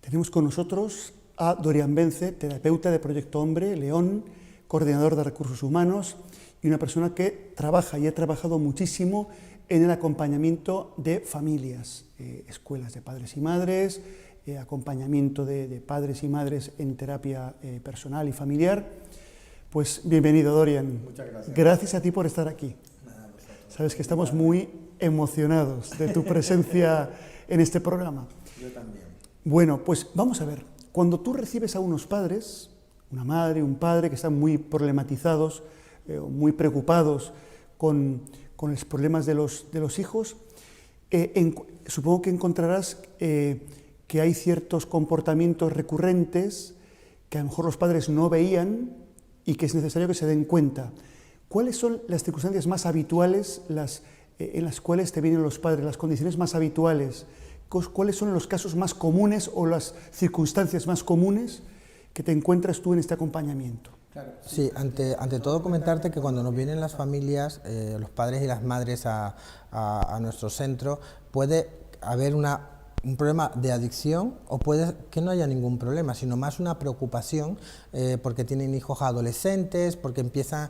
Tenemos con nosotros a Dorian Bence, terapeuta de Proyecto Hombre, León, coordinador de recursos humanos y una persona que trabaja y ha trabajado muchísimo en el acompañamiento de familias, escuelas de padres y madres, acompañamiento de padres y madres en terapia personal y familiar. Pues bienvenido, Dorian. Muchas gracias. Gracias a ti por estar aquí. Nada, Sabes que estamos muy emocionados de tu presencia en este programa. Yo también. Bueno, pues vamos a ver. Cuando tú recibes a unos padres, una madre, un padre que están muy problematizados, muy preocupados con los problemas de los hijos, supongo que encontrarás que hay ciertos comportamientos recurrentes que a lo mejor los padres no veían y que es necesario que se den cuenta. ¿Cuáles son las circunstancias más habituales en las cuales te vienen los padres, las condiciones más habituales? ¿Cuáles son los casos más comunes o las circunstancias más comunes que te encuentras tú en este acompañamiento? Sí, ante todo comentarte que cuando nos vienen las familias, los padres y las madres a nuestro centro, puede haber un problema de adicción o puede que no haya ningún problema, sino más una preocupación porque tienen hijos adolescentes, porque empiezan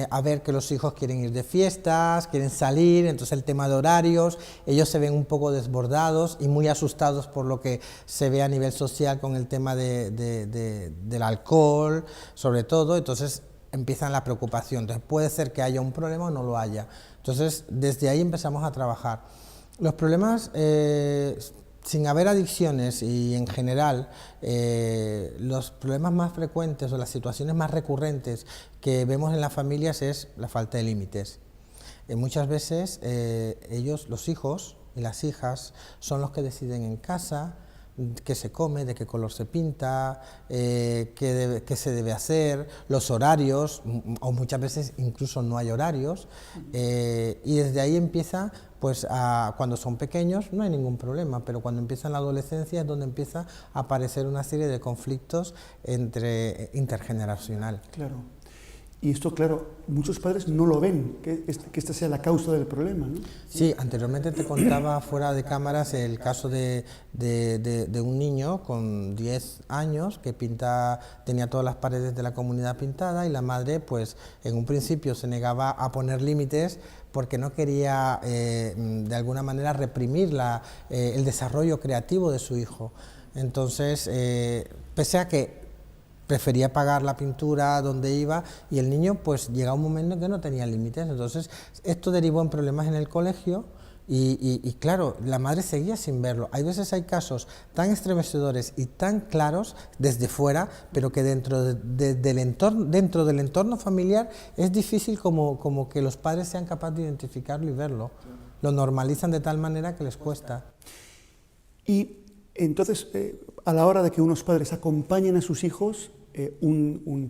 a ver que los hijos quieren ir de fiestas, quieren salir, entonces el tema de horarios, ellos se ven un poco desbordados y muy asustados por lo que se ve a nivel social con el tema del alcohol, sobre todo, entonces empiezan la preocupación, entonces puede ser que haya un problema o no lo haya, entonces desde ahí empezamos a trabajar. Los problemas... sin haber adicciones y en general los problemas más frecuentes o las situaciones más recurrentes que vemos en las familias es la falta de límites. Muchas veces ellos, los hijos y las hijas, son los que deciden en casa qué se come, de qué color se pinta, qué se debe hacer, los horarios, o muchas veces incluso no hay horarios, y desde ahí empieza, pues cuando son pequeños no hay ningún problema, pero cuando empieza la adolescencia es donde empieza a aparecer una serie de conflictos intergeneracional. Claro. Y esto, claro, muchos padres no lo ven, que esta sea la causa del problema, ¿no? Sí, anteriormente te contaba fuera de cámaras el caso de un niño con 10 años que tenía todas las paredes de la comunidad pintadas y la madre, pues en un principio se negaba a poner límites porque no quería de alguna manera reprimir el desarrollo creativo de su hijo. Entonces, pese a que prefería pagar la pintura donde iba y el niño pues llegaba un momento en que no tenía límites, entonces esto derivó en problemas en el colegio y claro, la madre seguía sin verlo. Hay veces hay casos tan estremecedores y tan claros desde fuera, pero que dentro del entorno familiar es difícil como que los padres sean capaces de identificarlo y verlo. Lo normalizan de tal manera que les cuesta. Y entonces, a la hora de que unos padres acompañen a sus hijos,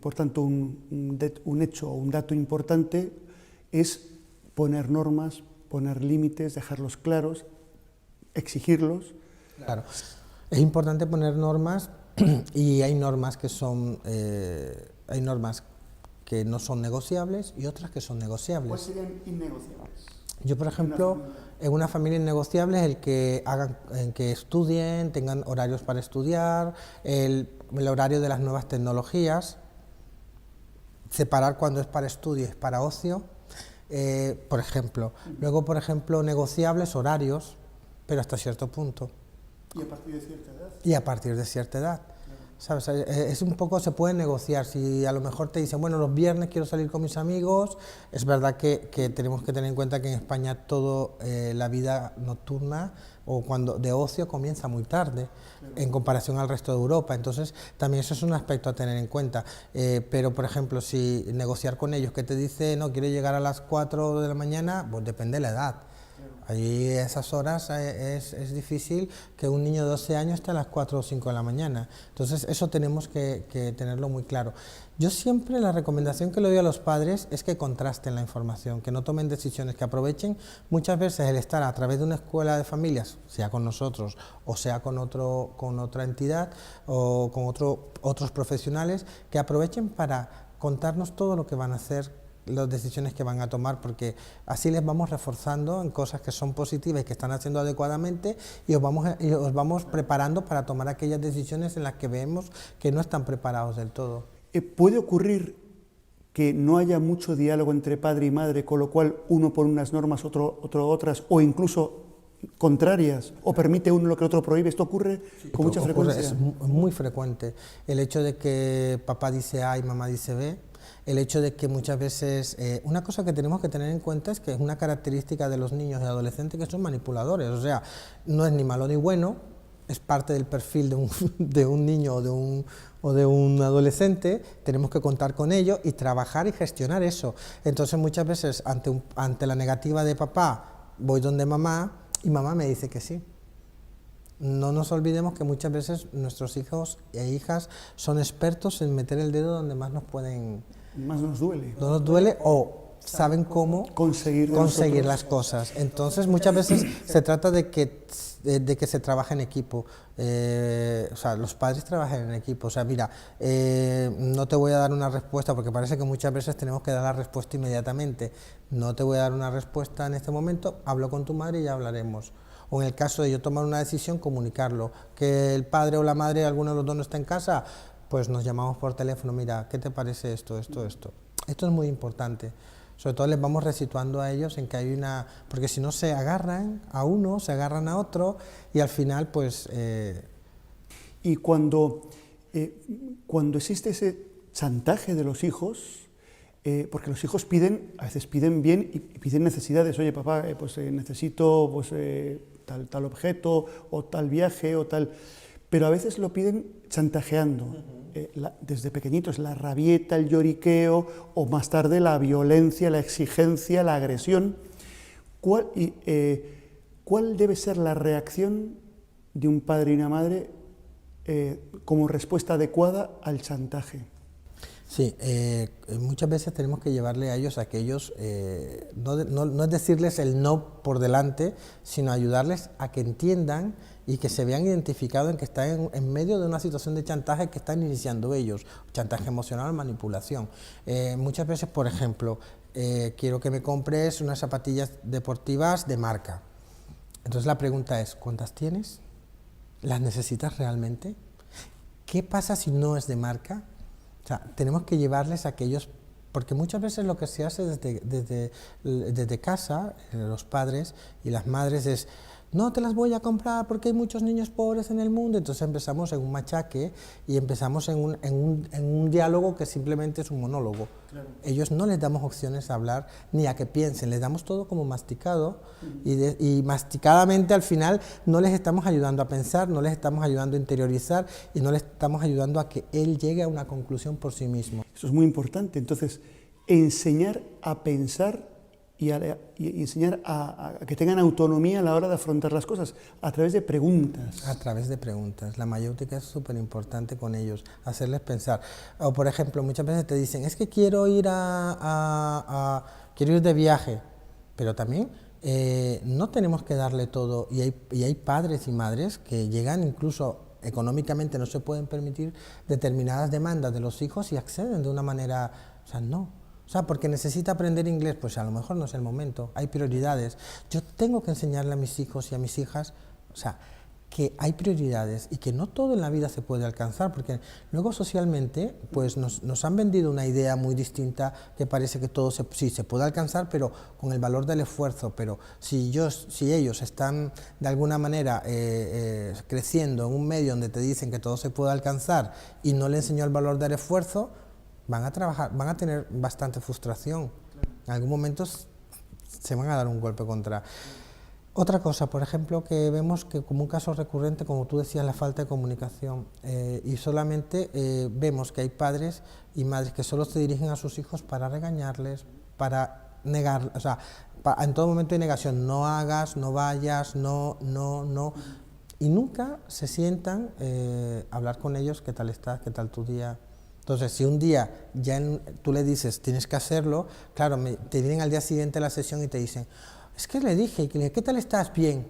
por tanto, un hecho o un dato importante es poner normas, poner límites, dejarlos claros, exigirlos. Claro, es importante poner normas y hay normas que no son negociables y otras que son negociables. ¿Cuáles serían innegociables? Yo, por ejemplo, en una familia innegociable es el que estudien, tengan horarios para estudiar, el horario de las nuevas tecnologías, separar cuando es para estudio y es para ocio, por ejemplo. Luego, por ejemplo, negociables horarios, pero hasta cierto punto. ¿Y a partir de cierta edad? Y a partir de cierta edad. ¿Sabes? Es un poco, se puede negociar, si a lo mejor te dicen, bueno, los viernes quiero salir con mis amigos, es verdad que tenemos que tener en cuenta que en España la vida nocturna o cuando de ocio comienza muy tarde, en comparación al resto de Europa, entonces también eso es un aspecto a tener en cuenta, pero por ejemplo, si negociar con ellos que te dice, no, quiero llegar a las 4 de la mañana, pues depende de la edad. Allí esas horas es difícil que un niño de 12 años esté a las 4 o 5 de la mañana. Entonces eso tenemos que tenerlo muy claro. Yo siempre la recomendación que le doy a los padres es que contrasten la información, que no tomen decisiones, que aprovechen muchas veces el estar a través de una escuela de familias, sea con nosotros o sea con otra entidad o con otros profesionales, que aprovechen para contarnos todo lo que van a hacer las decisiones que van a tomar, porque así les vamos reforzando en cosas que son positivas y que están haciendo adecuadamente, y os vamos preparando para tomar aquellas decisiones en las que vemos que no están preparados del todo. ¿Puede ocurrir que no haya mucho diálogo entre padre y madre, con lo cual uno pone unas normas, otro otras, o incluso contrarias, o permite uno lo que el otro prohíbe? ¿Esto ocurre con mucha frecuencia? Es muy frecuente. El hecho de que papá dice A y mamá dice B, el hecho de que muchas veces, una cosa que tenemos que tener en cuenta es que es una característica de los niños y adolescentes que son manipuladores, o sea, no es ni malo ni bueno, es parte del perfil de un niño o de un adolescente, tenemos que contar con ello y trabajar y gestionar eso. Entonces muchas veces ante la negativa de papá, voy donde mamá y mamá me dice que sí. No nos olvidemos que muchas veces nuestros hijos e hijas son expertos en meter el dedo donde más nos pueden... Más nos duele. No nos duele, o saben cómo conseguir las cosas. Entonces muchas veces se trata de que se trabaje en equipo, o sea, los padres trabajen en equipo. O sea, mira, no te voy a dar una respuesta, porque parece que muchas veces tenemos que dar la respuesta inmediatamente. No te voy a dar una respuesta en este momento, hablo con tu madre y ya hablaremos. O en el caso de yo tomar una decisión, comunicarlo. Que el padre o la madre, alguno de los dos no está en casa, pues nos llamamos por teléfono, mira, ¿qué te parece esto? Esto es muy importante. Sobre todo les vamos resituando a ellos en que hay una... Porque si no se agarran a uno, se agarran a otro, y al final pues... Y cuando existe ese chantaje de los hijos, porque los hijos a veces piden bien y piden necesidades. Oye, papá, necesito tal objeto, o tal viaje, o tal... Pero a veces lo piden chantajeando. Desde pequeñitos, la rabieta, el lloriqueo, o más tarde la violencia, la exigencia, la agresión. ¿Cuál debe ser la reacción de un padre y una madre como respuesta adecuada al chantaje? Sí, muchas veces tenemos que llevarle a ellos no es decirles el no por delante, sino ayudarles a que entiendan y que se vean identificados en que están en medio de una situación de chantaje que están iniciando ellos, chantaje emocional o manipulación. Muchas veces, por ejemplo, quiero que me compres unas zapatillas deportivas de marca. Entonces la pregunta es, ¿cuántas tienes? ¿Las necesitas realmente? ¿Qué pasa si no es de marca? O sea, tenemos que llevarles a aquellos, porque muchas veces lo que se hace desde casa, los padres y las madres, es no te las voy a comprar porque hay muchos niños pobres en el mundo. Entonces empezamos en un machaque y empezamos en un diálogo que simplemente es un monólogo. Claro. Ellos no les damos opciones a hablar ni a que piensen, les damos todo como masticado, y masticadamente al final no les estamos ayudando a pensar, no les estamos ayudando a interiorizar y no les estamos ayudando a que él llegue a una conclusión por sí mismo. Eso es muy importante. Entonces, enseñar a pensar y enseñar a que tengan autonomía a la hora de afrontar las cosas, a través de preguntas. A través de preguntas. La mayéutica es súper importante con ellos, hacerles pensar. O, por ejemplo, muchas veces te dicen, es que quiero ir quiero ir de viaje, pero también no tenemos que darle todo, y hay padres y madres que llegan incluso económicamente, no se pueden permitir determinadas demandas de los hijos y acceden de una manera, o sea, no. O sea, porque necesita aprender inglés, pues a lo mejor no es el momento, hay prioridades. Yo tengo que enseñarle a mis hijos y a mis hijas, o sea, que hay prioridades y que no todo en la vida se puede alcanzar, porque luego socialmente pues nos han vendido una idea muy distinta, que parece que todo sí se puede alcanzar, pero con el valor del esfuerzo. Pero si ellos están de alguna manera creciendo en un medio donde te dicen que todo se puede alcanzar y no le enseñó el valor del esfuerzo, van a tener bastante frustración. En algún momento se van a dar un golpe contra. Otra cosa, por ejemplo, que vemos que como un caso recurrente, como tú decías, la falta de comunicación, y solamente vemos que hay padres y madres que solo se dirigen a sus hijos para regañarles, para negar, o sea, en todo momento hay negación, no hagas, no vayas, no, y nunca se sientan a hablar con ellos, ¿qué tal estás?, ¿qué tal tu día? Entonces, si un día ya tú le dices, tienes que hacerlo, claro, te vienen al día siguiente a la sesión y te dicen, es que le dije, ¿qué tal estás? Bien.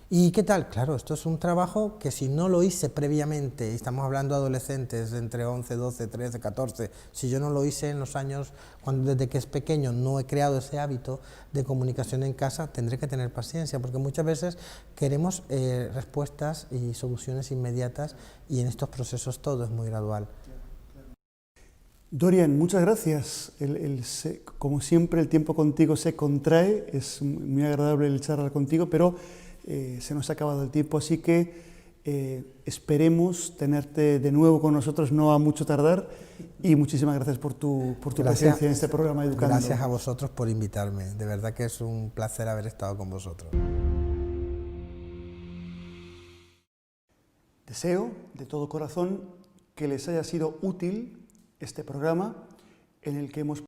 ¿Y qué tal? Claro, esto es un trabajo que si no lo hice previamente, y estamos hablando de adolescentes de entre 11, 12, 13, 14, si yo no lo hice en los años, cuando desde que es pequeño no he creado ese hábito de comunicación en casa, tendré que tener paciencia, porque muchas veces queremos respuestas y soluciones inmediatas y en estos procesos todo es muy gradual. Dorian, muchas gracias. Como siempre, el tiempo contigo se contrae, es muy agradable el charlar contigo, pero se nos ha acabado el tiempo, así que esperemos tenerte de nuevo con nosotros, no a mucho tardar, y muchísimas gracias por tu presencia en este programa Educando. Gracias a vosotros por invitarme, de verdad que es un placer haber estado con vosotros. Deseo de todo corazón que les haya sido útil este programa en el que hemos